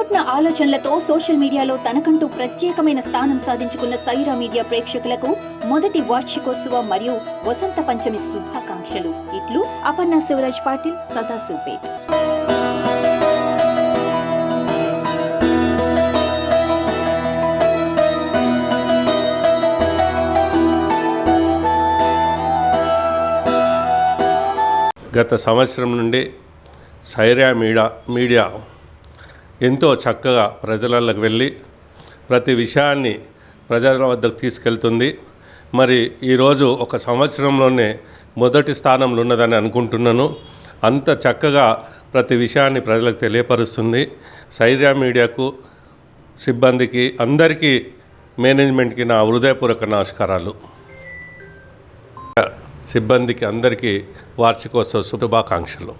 వినూత్న ఆలోచనలతో సోషల్ మీడియాలో తనకంటూ ప్రత్యేకమైన స్థానం సాధించుకున్న సైరా మీడియా ప్రేక్షకులకు మొదటి వార్షికోత్సవ మరియు వసంత పంచమి శుభాకాంక్షలు. ఇట్లు అపర్ణ శివరాజ్ పాటిల్, సదాశివపేట్. గత సంవత్సరం నుండి సైరా మీడియా ఎంతో చక్కగా ప్రజలకు వెళ్ళి ప్రతి విషయాన్ని ప్రజల వద్దకు తీసుకెళ్తుంది. మరి ఈరోజు ఒక సంవత్సరంలోనే మొదటి స్థానంలో ఉన్నదని అనుకుంటున్నాను. అంత చక్కగా ప్రతి విషయాన్ని ప్రజలకు తెలియపరుస్తుంది. సైరా మీడియాకు, సిబ్బందికి, అందరికీ, మేనేజ్మెంట్కి నా హృదయపూర్వక నమస్కారాలు. సిబ్బందికి అందరికీ వార్షికోత్సవ శుభాకాంక్షలు.